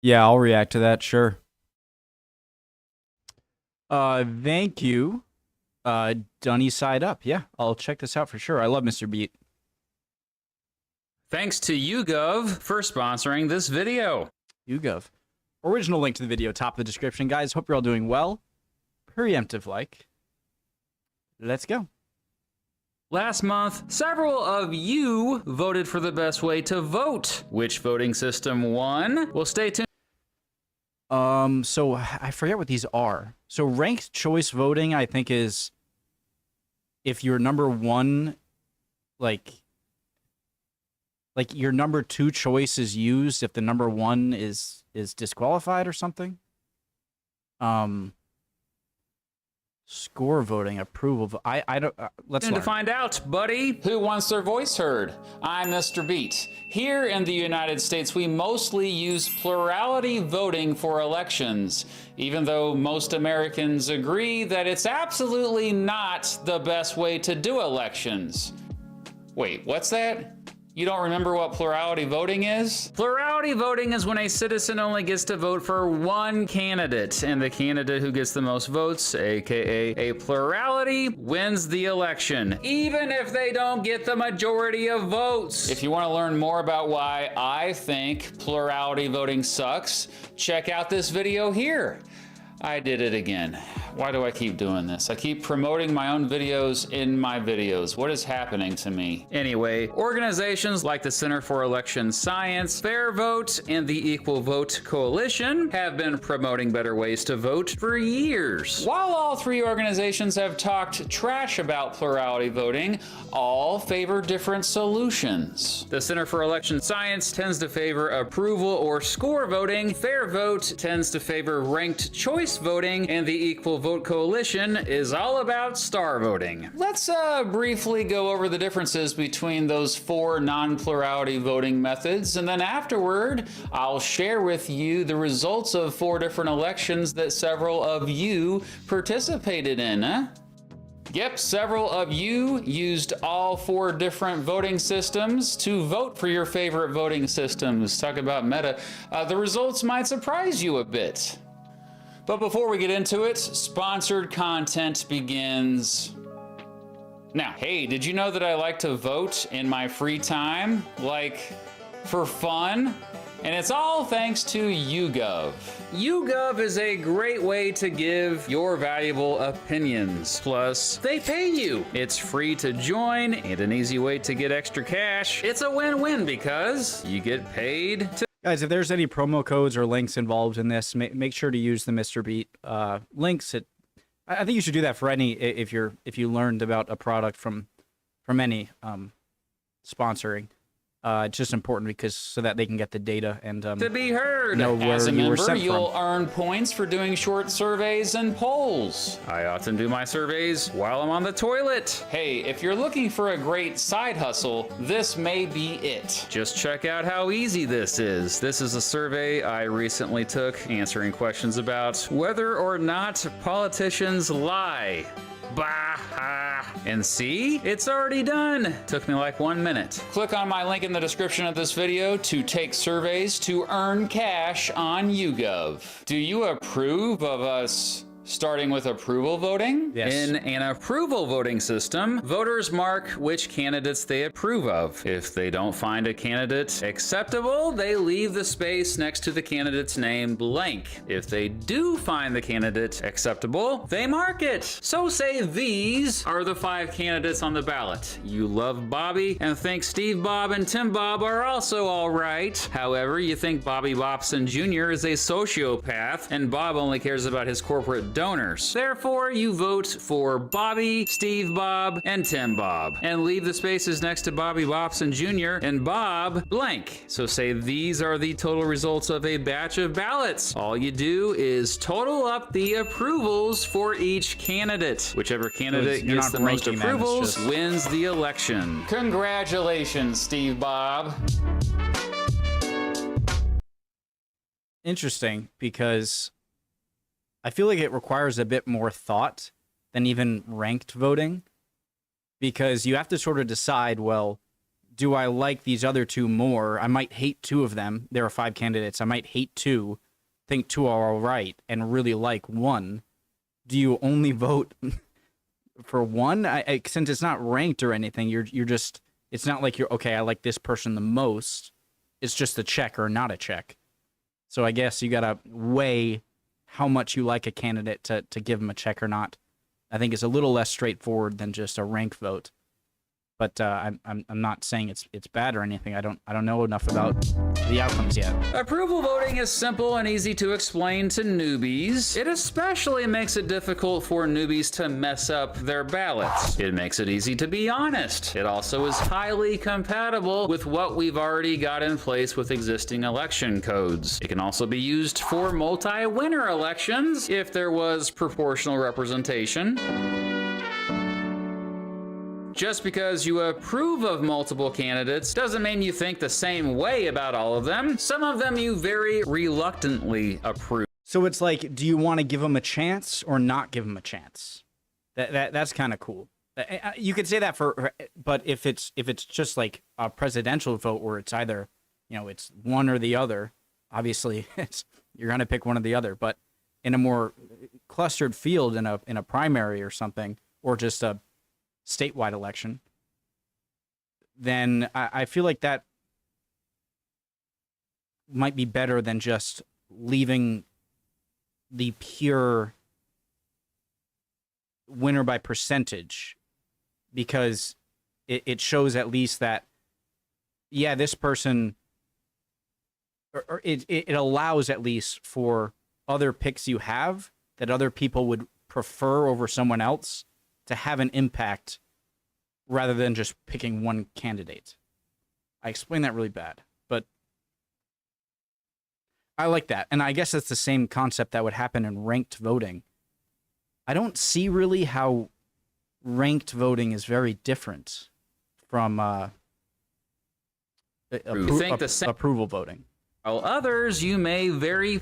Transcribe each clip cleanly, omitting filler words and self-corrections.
Yeah, I'll react to that, sure. Thank you. Dunny Side Up. Yeah, I'll check this out for sure. I love Mr. Beat. Thanks to YouGov for sponsoring this video. YouGov. Original link to the video, top of the description. Guys, hope you're all doing well. Preemptive like. Let's go. Last month, several of you voted for the best way to vote. Which voting system won? Well, stay tuned. So I forget what these are. So ranked choice voting, I think, is if your number one, like your number two choice is used if the number one is disqualified or something. Score voting, approval. I don't. Let's learn. To find out, buddy. Who wants their voice heard? I'm Mr. Beat. Here in the United States, we mostly use plurality voting for elections, even though most Americans agree that it's absolutely not the best way to do elections. Wait, what's that? You don't remember what plurality voting is? Plurality voting is when a citizen only gets to vote for one candidate, and the candidate who gets the most votes, aka a plurality, wins the election, even if they don't get the majority of votes. If you want to learn more about why I think plurality voting sucks, check out this video here. I did it again. Why do I keep doing this? I keep promoting my own videos in my videos. What is happening to me? Anyway, organizations like the Center for Election Science, Fair Vote, and the Equal Vote Coalition have been promoting better ways to vote for years. While all three organizations have talked trash about plurality voting, all favor different solutions. The Center for Election Science tends to favor approval or score voting. Fair Vote tends to favor ranked choice voting, and the Equal Vote Coalition is all about star voting. Let's briefly go over the differences between those four non-plurality voting methods, and then afterward, I'll share with you the results of four different elections that several of you participated in. Yep, several of you used all four different voting systems to vote for your favorite voting systems. Talk about meta. The results might surprise you a bit. But before we get into it, sponsored content begins now. Hey, did you know that I like to vote in my free time? Like, for fun? And it's all thanks to YouGov. YouGov is a great way to give your valuable opinions. Plus, they pay you. It's free to join and an easy way to get extra cash. It's a win-win because you get paid to... Guys, if there's any promo codes or links involved in this, make sure to use the Mr. Beat links. I think you should do that for any if you learned about a product from any sponsoring. It's just important because so that they can get the data and to be heard. Know where As a you were member, sent you'll from. earn points for doing short surveys and polls. I often do my surveys while I'm on the toilet. Hey, if you're looking for a great side hustle, this may be it. Just check out how easy this is. This is a survey I recently took answering questions about whether or not politicians lie. Bah! And see? It's already done. Took me like 1 minute. Click on my link in the description of this video to take surveys to earn cash on YouGov. Do you approve of us starting with approval voting? Yes. In an approval voting system, voters mark which candidates they approve of. If they don't find a candidate acceptable, they leave the space next to the candidate's name blank. If they do find the candidate acceptable, they mark it. So say these are the 5 candidates on the ballot. You love Bobby and think Steve Bob and Tim Bob are also all right. However, you think Bobby Bobson Jr. is a sociopath and Bob only cares about his corporate donors. Therefore, you vote for Bobby, Steve Bob, and Tim Bob, and leave the spaces next to Bobby Bobson Jr. and Bob blank. So say these are the total results of a batch of ballots. All you do is total up the approvals for each candidate. Whichever candidate gets the most approvals wins the election. Congratulations, Steve Bob. Interesting, because I feel like it requires a bit more thought than even ranked voting, because you have to sort of decide, well, do I like these other two more? I might hate two of them. There are 5 candidates. I might hate two, think two are all right, and really like one. Do you only vote for one? Since it's not ranked or anything, you're just, it's not like you're, okay, I like this person the most. It's just a check or not a check. So I guess you got to weigh how much you like a candidate to give them a check or not. I think it's a little less straightforward than just a rank vote. But I'm not saying it's bad or anything. I don't know enough about the outcomes yet. Approval voting is simple and easy to explain to newbies. It especially makes it difficult for newbies to mess up their ballots. It makes it easy to be honest. It also is highly compatible with what we've already got in place with existing election codes. It can also be used for multi-winner elections if there was proportional representation. Just because you approve of multiple candidates doesn't mean you think the same way about all of them. Some of them you very reluctantly approve. So it's like, do you want to give them a chance or not give them a chance? That's kind of cool. You could say that but if it's just like a presidential vote where it's either, it's one or the other, obviously you're going to pick one or the other. But in a more clustered field, in a primary or something, or just a statewide election, then I feel like that might be better than just leaving the pure winner by percentage, because it shows at least that, yeah, this person, or it allows at least for other picks you have that other people would prefer over someone else to have an impact rather than just picking one candidate. I explained that really bad, but I like that. And I guess it's the same concept that would happen in ranked voting. I don't see really how ranked voting is very different from approval voting. While others you may very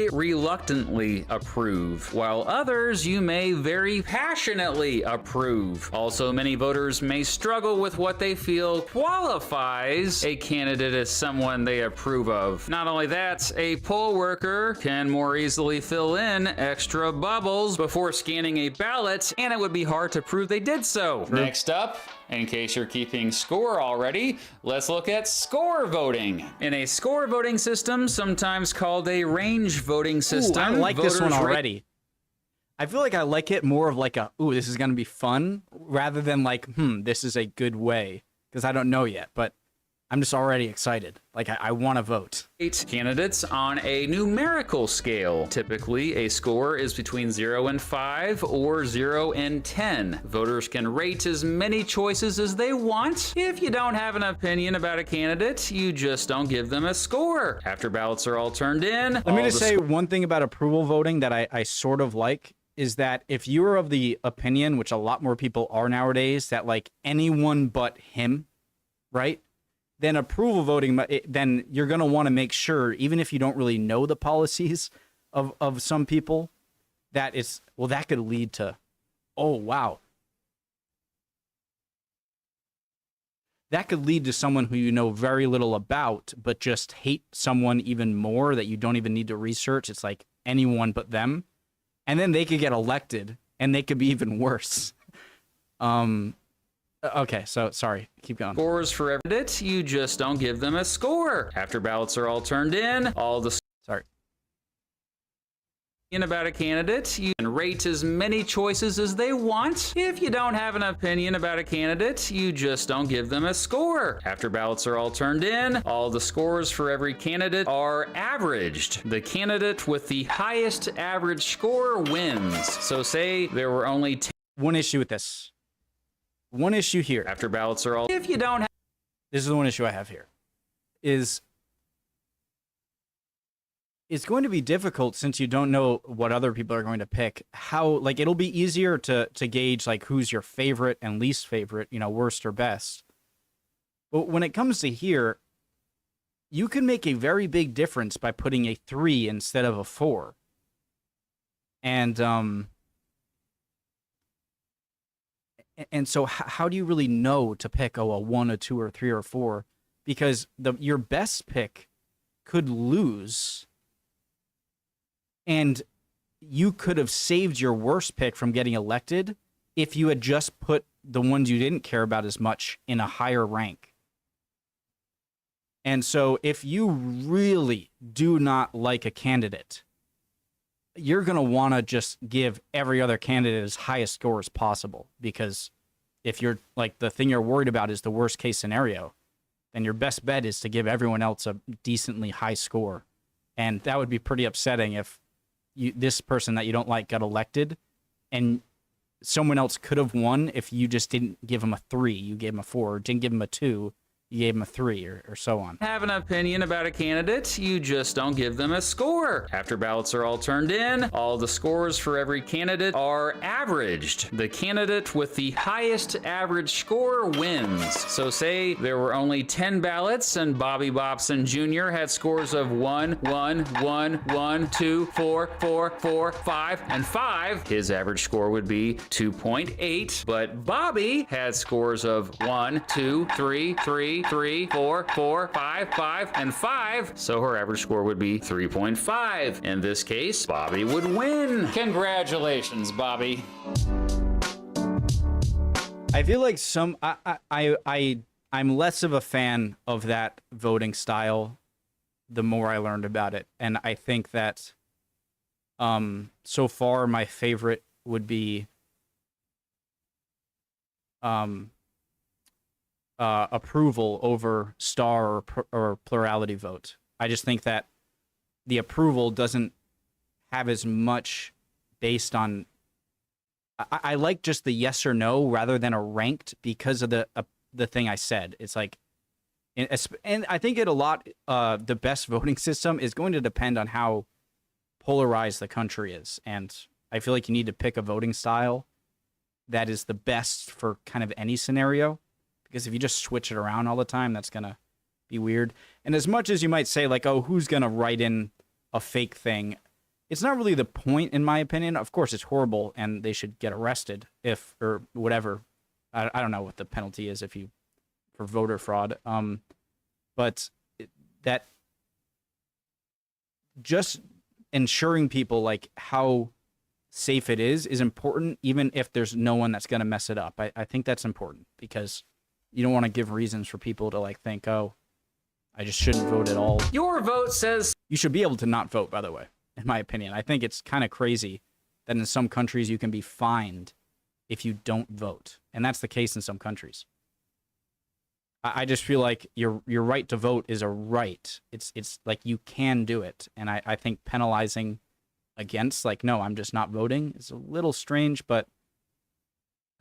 reluctantly approve. While others you may very passionately approve. Also, many voters may struggle with what they feel qualifies a candidate as someone they approve of. Not only that, a poll worker can more easily fill in extra bubbles before scanning a ballot, and it would be hard to prove they did so. Next up, in case you're keeping score already, let's look at score voting. In a score voting system, sometimes called a range voting system. Ooh, I like this one already. I feel like I like it more of like this is going to be fun, rather than like, this is a good way, because I don't know yet, but I'm just already excited. Like, I want to vote. 8 candidates on a numerical scale. Typically, a score is between 0 and 5 or 0 and 10. Voters can rate as many choices as they want. If you don't have an opinion about a candidate, you just don't give them a score. After ballots are all turned in... Let me just say one thing about approval voting that I sort of like, is that if you're of the opinion, which a lot more people are nowadays, that like anyone but him, right? Then approval voting, then you're going to want to make sure, even if you don't really know the policies of some people, that it's, well, that could lead to, oh, wow. That could lead to someone who you know very little about, but just hate someone even more that you don't even need to research. It's like anyone but them. And then they could get elected, and they could be even worse. Okay, so sorry, keep going. Scores for every candidate, you just don't give them a score. After ballots are all turned in, all the about a candidate, you can rate as many choices as they want. If you don't have an opinion about a candidate, you just don't give them a score. After ballots are all turned in, all the scores for every candidate are averaged. The candidate with the highest average score wins. So say there were only 10. One issue with this. One issue here. After ballots are all... If you don't have... This is the one issue I have here. Is it's going to be difficult, since you don't know what other people are going to pick. How, like, it'll be easier to gauge, like, who's your favorite and least favorite, worst or best. But when it comes to here, you can make a very big difference by putting a 3 instead of a 4. And And so how do you really know to pick a 1, a 2, or 3, or 4? Because your best pick could lose, and you could have saved your worst pick from getting elected if you had just put the ones you didn't care about as much in a higher rank. And so if you really do not like a candidate, you're going to want to just give every other candidate as high a score as possible, because if you're like, the thing you're worried about is the worst case scenario, then your best bet is to give everyone else a decently high score. And that would be pretty upsetting if this person that you don't like got elected and someone else could have won if you just didn't give him a 3, you gave him a 4, or didn't give him a 2, you gave him a 3, or so on. Have an opinion about a candidate, you just don't give them a score. After ballots are all turned in, all the scores for every candidate are averaged. The candidate with the highest average score wins. So say there were only 10 ballots and Bobby Bobson Jr. had scores of 1, 1, 1, 1, 2, 4, 4, 4, 5, and 5. His average score would be 2.8, but Bobby had scores of 1, 2, 3, 3, 3, 4, 4, 5, 5, and 5, so her average score would be 3.5. In this case, Bobby would win. Congratulations, Bobby. I feel like I'm less of a fan of that voting style the more I learned about it, and I think that so far my favorite would be approval over star or plurality vote. I just think that the approval doesn't have as much based on. I like just the yes or no rather than a ranked, because of the thing I said. It's like, and I think the best voting system is going to depend on how polarized the country is, and I feel like you need to pick a voting style that is the best for kind of any scenario. Because if you just switch it around all the time, that's going to be weird. And as much as you might say, like, oh, who's going to write in a fake thing? It's not really the point, in my opinion. Of course, it's horrible, and they should get arrested or whatever. I don't know what the penalty is for voter fraud. But that just ensuring people, like, how safe it is important, even if there's no one that's going to mess it up. I think that's important, because you don't want to give reasons for people to like think, oh, I just shouldn't vote at all. Your vote says you should be able to not vote, by the way, in my opinion. I think it's kind of crazy that in some countries you can be fined if you don't vote. And that's the case in some countries. I just feel like your right to vote is a right. It's like you can do it. And I think penalizing against, like, no, I'm just not voting is a little strange, but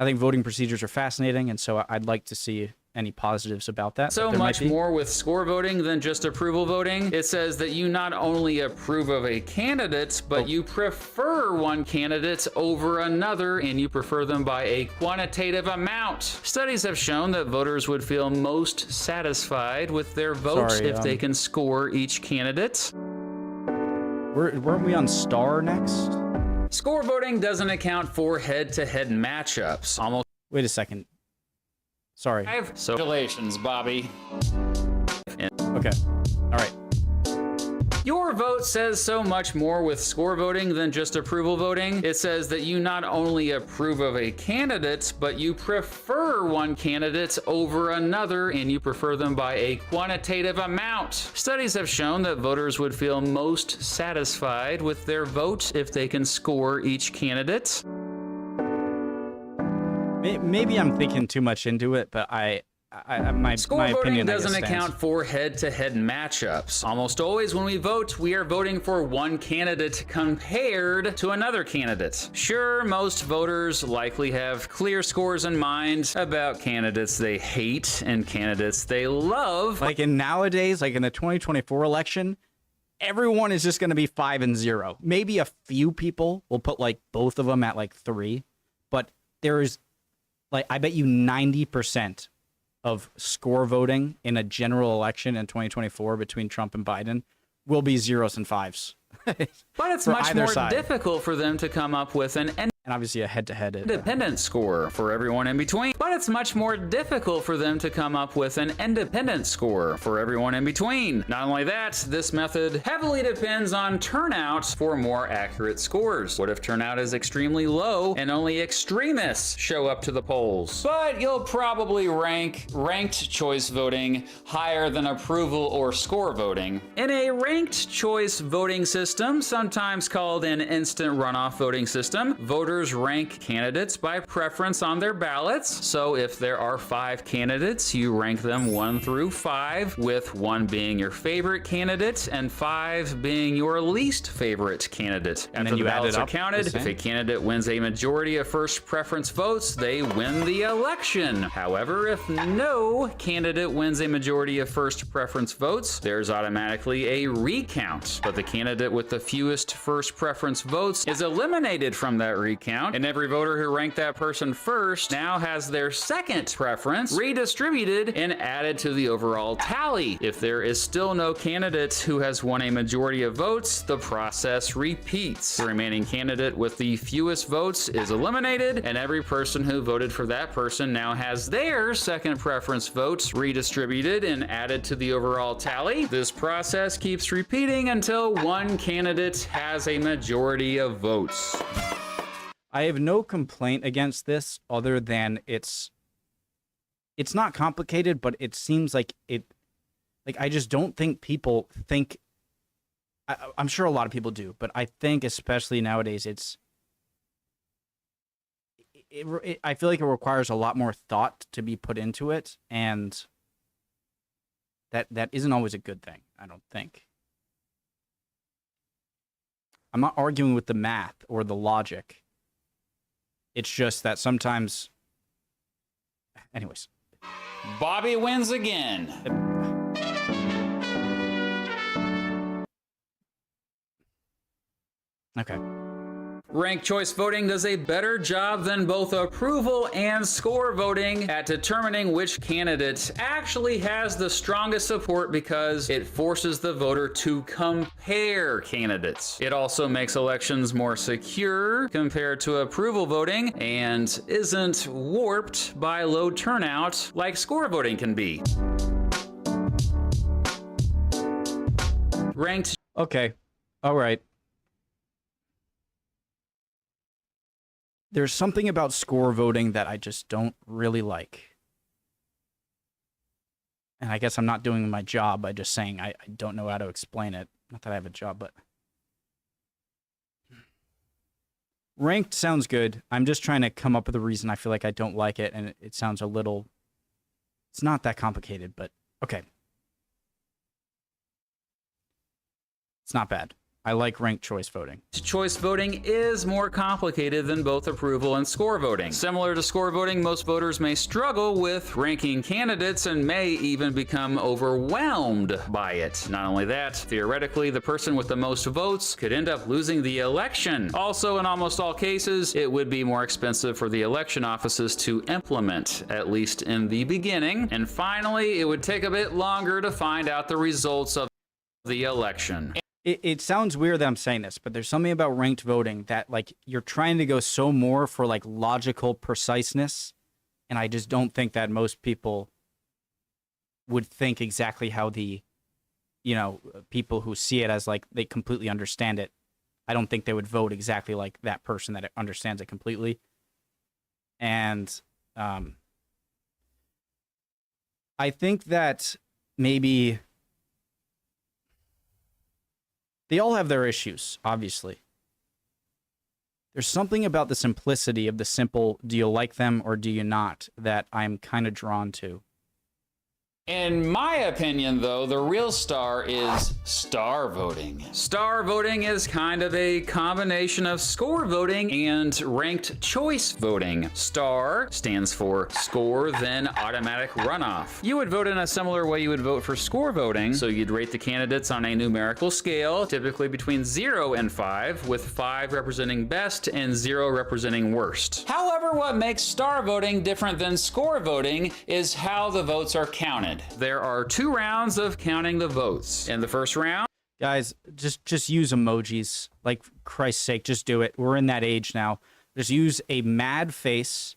I think voting procedures are fascinating, and so I'd like to see any positives about that. So much more with score voting than just approval voting. It says that you not only approve of a candidate, but you prefer one candidate over another, and you prefer them by a quantitative amount. Studies have shown that voters would feel most satisfied with their vote if they can score each candidate. Weren't we on star next? Score voting doesn't account for head-to-head matchups. Wait a second. Sorry. So congratulations, Bobby. Okay. All right. Your vote says so much more with score voting than just approval voting. It says that you not only approve of a candidate, but you prefer one candidate over another, and you prefer them by a quantitative amount. Studies have shown that voters would feel most satisfied with their vote if they can score each candidate. Maybe I'm thinking too much into it, but my voting opinion doesn't account for head-to-head matchups. Almost always when we vote, we are voting for one candidate compared to another candidate. Sure, most voters likely have clear scores in mind about candidates they hate and candidates they love. Like nowadays, like in the 2024 election, everyone is just going to be 5-0. Maybe a few people will put like both of them at like 3, but there is, like, I bet you 90% of score voting in a general election in 2024 between Trump and Biden will be 0s and 5s. But it's much more difficult for them to come up with an And obviously a head-to-head. Independent score for everyone in between, but it's much more difficult for them to come up with an independent score for everyone in between. Not only that, this method heavily depends on turnout for more accurate scores. What if turnout is extremely low and only extremists show up to the polls? But you'll probably rank ranked choice voting higher than approval or score voting. In a ranked choice voting system, sometimes called an instant runoff voting system, voters rank candidates by preference on their ballots. So if there are 5 candidates, you rank them 1 through 5, with 1 being your favorite candidate and 5 being your least favorite candidate. And After then the you add ballots it are up counted, the if a same? candidate wins a majority of first preference votes, they win the election. However, if no candidate wins a majority of first preference votes, there's automatically a recount. But the candidate with the fewest first preference votes is eliminated from that recount, and every voter who ranked that person first now has their second preference redistributed and added to the overall tally. If there is still no candidate who has won a majority of votes, the process repeats. The remaining candidate with the fewest votes is eliminated, and every person who voted for that person now has their second preference votes redistributed and added to the overall tally. This process keeps repeating until one candidate has a majority of votes. I have no complaint against this other than it's not complicated, but it seems like I just don't think people think. I'm sure a lot of people do, but I think especially nowadays I feel like it requires a lot more thought to be put into it, and that isn't always a good thing, I don't think. I'm not arguing with the math or the logic. It's just that sometimes... Anyways. Bobby wins again. Okay. Ranked choice voting does a better job than both approval and score voting at determining which candidate actually has the strongest support, because it forces the voter to compare candidates. It also makes elections more secure compared to approval voting and isn't warped by low turnout like score voting can be. Ranked. Okay. All right. There's something about score voting that I just don't really like. And I guess I'm not doing my job by just saying I don't know how to explain it. Not that I have a job, but... Ranked sounds good. I'm just trying to come up with a reason I feel like I don't like it, and it sounds a little... It's not that complicated, but okay. It's not bad. I like ranked choice voting. Choice voting is more complicated than both approval and score voting. Similar to score voting, most voters may struggle with ranking candidates and may even become overwhelmed by it. Not only that, theoretically, the person with the most votes could end up losing the election. Also, in almost all cases, it would be more expensive for the election offices to implement, at least in the beginning. And finally, it would take a bit longer to find out the results of the election. It sounds weird that I'm saying this, but there's something about ranked voting that, like, you're trying to go so more for, like, logical preciseness, and I just don't think that most people would think exactly how the, you know, people who see it as, like, they completely understand it. I don't think they would vote exactly like that person that understands it completely. And I think that maybe... They all have their issues, obviously. There's something about the simplicity of the simple, do you like them or do you not, that I'm kind of drawn to. In my opinion, though, the real star is star voting. Star voting is kind of a combination of score voting and ranked choice voting. Star stands for score, then automatic runoff. You would vote in a similar way you would vote for score voting, so you'd rate the candidates on a numerical scale, typically between 0 and 5, with 5 representing best and 0 representing worst. However, what makes star voting different than score voting is how the votes are counted. There are 2 rounds of counting the votes. In the first round, Guys, just use emojis. Like, Christ's sake, just do it. We're in that age now. Just use a mad face.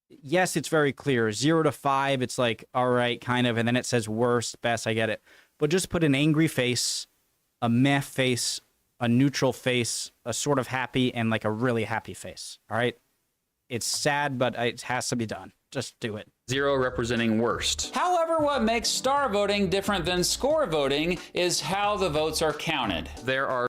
Yes, it's very clear. 0 to 5, it's like, all right, kind of, and then it says worst, best, I get it. But just put an angry face, a meh face, a neutral face, a sort of happy, and like a really happy face, all right? It's sad, but it has to be done. Just do it. 0 representing worst. However, what makes star voting different than score voting is how the votes are counted. There are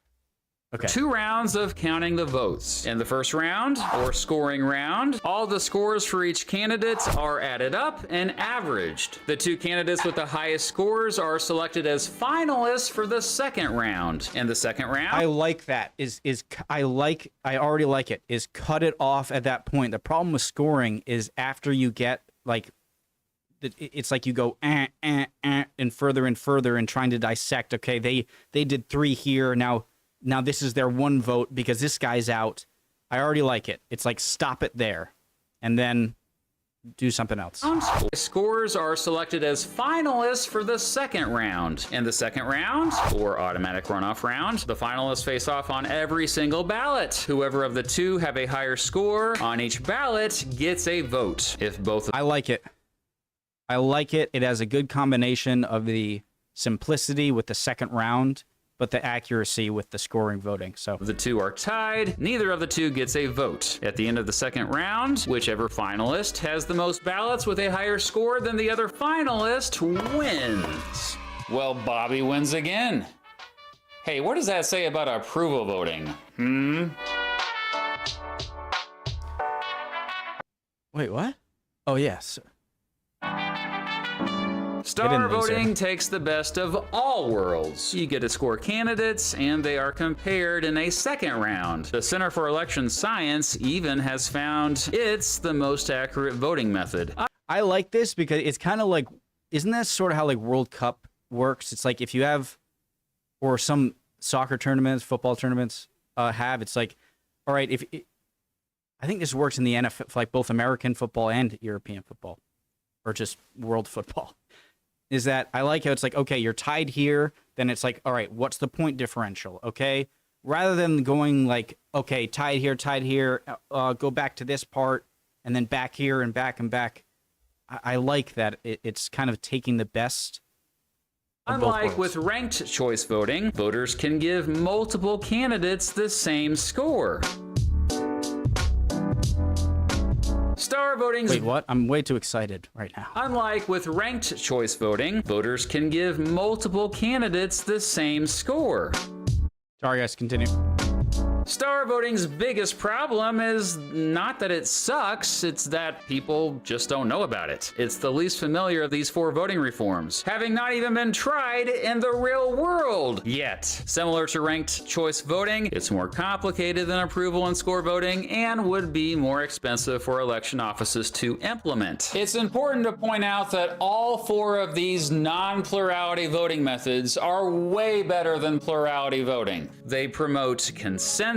2 rounds of counting the votes. In the first round, or scoring round, all the scores for each candidate are added up and averaged. The 2 candidates with the highest scores are selected as finalists for the second round. In the second round, I like that. I already like it. Is cut it off at that point. The problem with scoring is after you get like, it's like you go and further and trying to dissect. Okay, they did 3 here. Now this is their 1 vote because this guy's out. I already like it. It's like stop it there and then do something else. Scores are selected as finalists for the second round. In the second round, or automatic runoff round, the finalists face off on every single ballot. Whoever of the 2 have a higher score on each ballot gets a vote. If both... I like it. I like it. It has a good combination of the simplicity with the second round, but the accuracy with the scoring voting. So the 2 are tied. Neither of the 2 gets a vote. At the end of the second round, whichever finalist has the most ballots with a higher score than the other finalist wins. Well, Bobby wins again. Hey, what does that say about approval voting? Wait, what? Oh, yes. Star voting takes the best of all worlds. You get to score candidates, and they are compared in a second round. The Center for Election Science even has found it's the most accurate voting method. I like this because it's kind of like, isn't that sort of how like World Cup works? It's like if you have, or some soccer tournaments, football tournaments it's like, all right, I think this works in the NFL, like both American football and European football, or just world football. Is that I like how it's like, okay, you're tied here, then it's like, all right, what's the point differential, okay? Rather than going like, okay, tied here, go back to this part, and then back here and back and back. I like that it's kind of taking the best of both Unlike worlds. with ranked choice voting, voters can give multiple candidates the same score. Star voting's... Wait, what? I'm way too excited right now. Unlike with ranked choice voting, voters can give multiple candidates the same score. Sorry, guys, continue. Star voting's biggest problem is not that it sucks, it's that people just don't know about it. It's the least familiar of these 4 voting reforms, having not even been tried in the real world yet. Similar to ranked choice voting, it's more complicated than approval and score voting and would be more expensive for election offices to implement. It's important to point out that all 4 of these non-plurality voting methods are way better than plurality voting. They promote consensus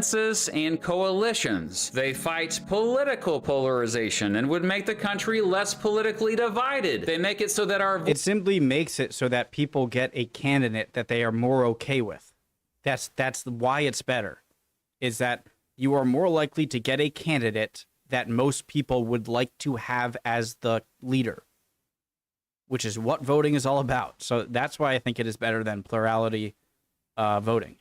and coalitions. They fight political polarization and would make the country less politically divided. They make it so that It simply makes it so that people get a candidate that they are more okay with. That's why it's better. Is that you are more likely to get a candidate that most people would like to have as the leader, which is what voting is all about. So that's why I think it is better than plurality voting.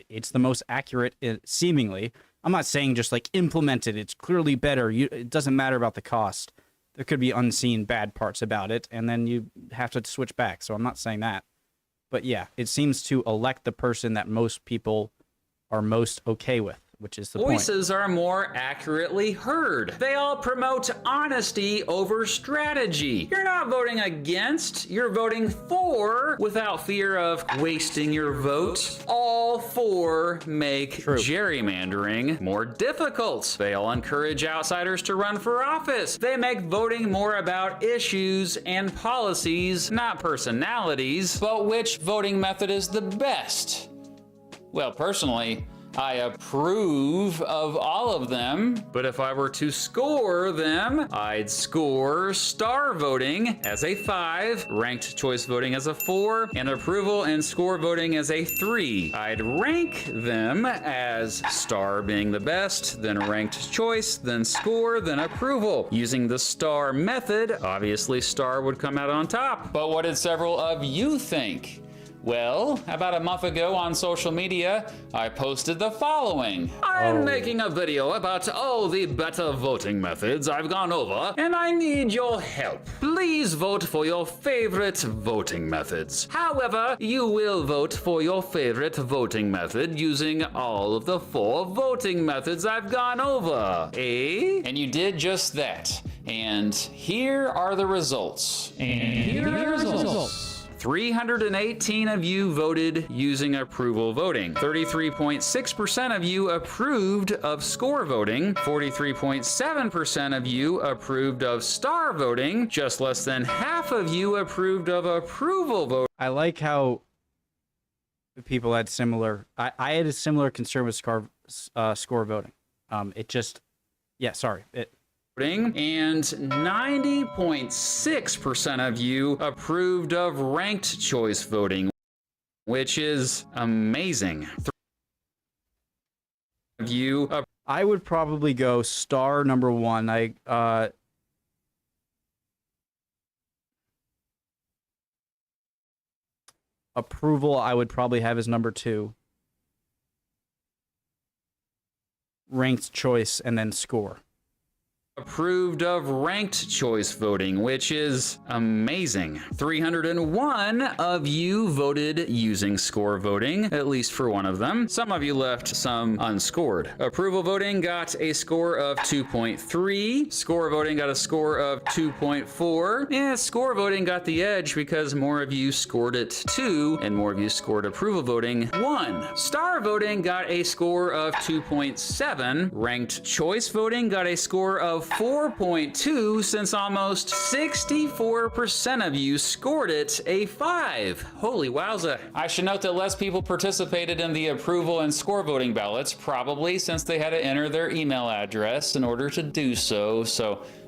It's the most accurate, seemingly. I'm not saying just like implement it. It's clearly better. It doesn't matter about the cost. There could be unseen bad parts about it, and then you have to switch back. So I'm not saying that. But yeah, it seems to elect the person that most people are most okay with, which is the point. Voices are more accurately heard. They all promote honesty over strategy. You're not voting against, you're voting for without fear of wasting your vote. All 4 make gerrymandering more difficult. They all encourage outsiders to run for office. They make voting more about issues and policies, not personalities. But which voting method is the best? Well, personally, I approve of all of them. But if I were to score them, I'd score star voting as a 5, ranked choice voting as a 4, and approval and score voting as a 3. I'd rank them as star being the best, then ranked choice, then score, then approval. Using the star method, obviously star would come out on top. But what did several of you think? Well, about a month ago on social media, I posted the following. I'm making a video about all the better voting methods I've gone over, and I need your help. Please vote for your favorite voting methods. However, you will vote for your favorite voting method using all of the 4 voting methods I've gone over. Eh? And you did just that. And here are the results. 318 of you voted using approval voting. 33.6% of you approved of score voting. 43.7% of you approved of star voting. Just less than half of you approved of approval voting. I like how people had similar. I had a similar concern with score voting. And 90.6% of you approved of ranked choice voting, which is amazing. I would probably go star number 1. Approval I would probably have as number 2. Ranked choice and then score. Approved of ranked choice voting, which is amazing. 301 of you voted using score voting, at least for one of them. Some of you left some unscored. Approval voting got a score of 2.3. Score voting got a score of 2.4. And score voting got the edge because more of you scored it 2 and more of you scored approval voting 1. Star voting got a score of 2.7. Ranked choice voting got a score of 4.2 since almost 64% of you scored it a 5. Holy wowza. I should note that less people participated in the approval and score voting ballots, probably since they had to enter their email address in order to do so,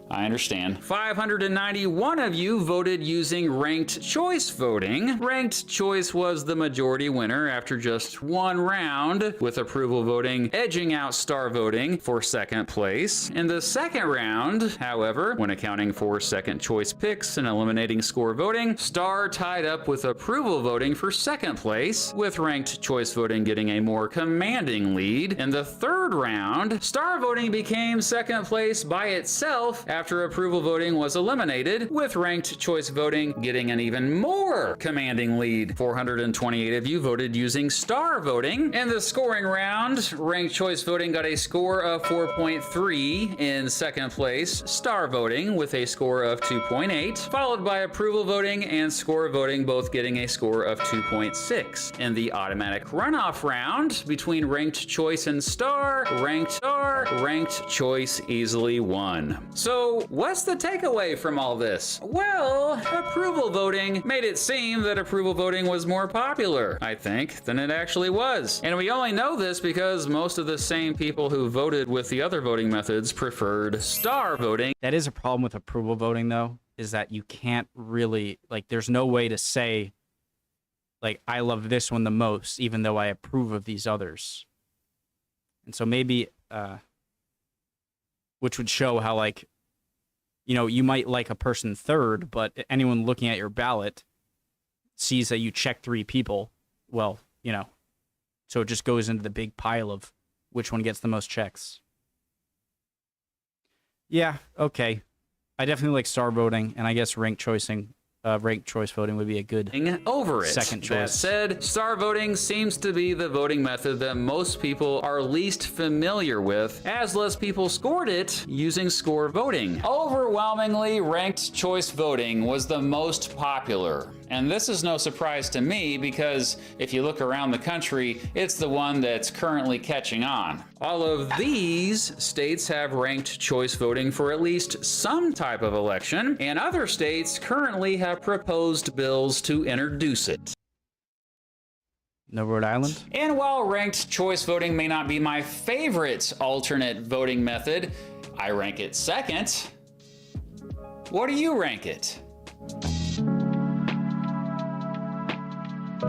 I understand. 591 of you voted using ranked choice voting. Ranked choice was the majority winner after just one round, with approval voting edging out star voting for second place. In the second round, however, when accounting for second choice picks and eliminating score voting, star tied up with approval voting for second place, with ranked choice voting getting a more commanding lead. In the third round, star voting became second place by itself after approval voting was eliminated, with ranked choice voting getting an even more commanding lead. 428 of you voted using star voting. In the scoring round, ranked choice voting got a score of 4.3. In second place, star voting with a score of 2.8, followed by approval voting and score voting both getting a score of 2.6. In the automatic runoff round between ranked choice and star, ranked choice easily won. So what's the takeaway from all this? Well, approval voting made it seem that approval voting was more popular, I think, than it actually was. And we only know this because most of the same people who voted with the other voting methods preferred star voting. That is a problem with approval voting, though, is that you can't really, there's no way to say, I love this one the most, even though I approve of these others. And so maybe, which would show how, you might like a person third, but anyone looking at your ballot sees that you check 3 people. Well, so it just goes into the big pile of which one gets the most checks. Yeah, okay. I definitely like star voting, and I guess ranked choice voting would be a good over it. Second choice. That said, star voting seems to be the voting method that most people are least familiar with, as less people scored it using score voting. Overwhelmingly, ranked choice voting was the most popular. And this is no surprise to me because if you look around the country, it's the one that's currently catching on. All of these states have ranked choice voting for at least some type of election, and other states currently have proposed bills to introduce it. No Rhode Island? And while ranked choice voting may not be my favorite alternate voting method, I rank it second. What do you rank it?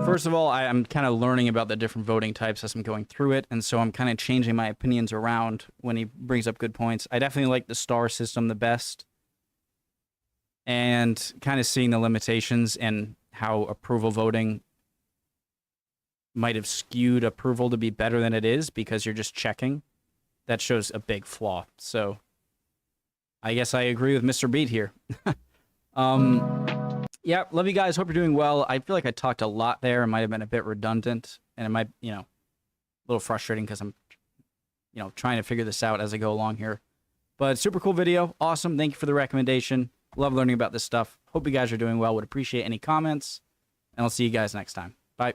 First of all, I'm kind of learning about the different voting types as I'm going through it, and so I'm kind of changing my opinions around when he brings up good points. I definitely like the star system the best, and kind of seeing the limitations and how approval voting might have skewed approval to be better than it is because you're just checking. That shows a big flaw. So I guess I agree with Mr. Beat here. Yeah, love you guys. Hope you're doing well. I feel like I talked a lot there. It might have been a bit redundant, and it might, a little frustrating because I'm, trying to figure this out as I go along here. But super cool video. Awesome. Thank you for the recommendation. Love learning about this stuff. Hope you guys are doing well. Would appreciate any comments, and I'll see you guys next time. Bye.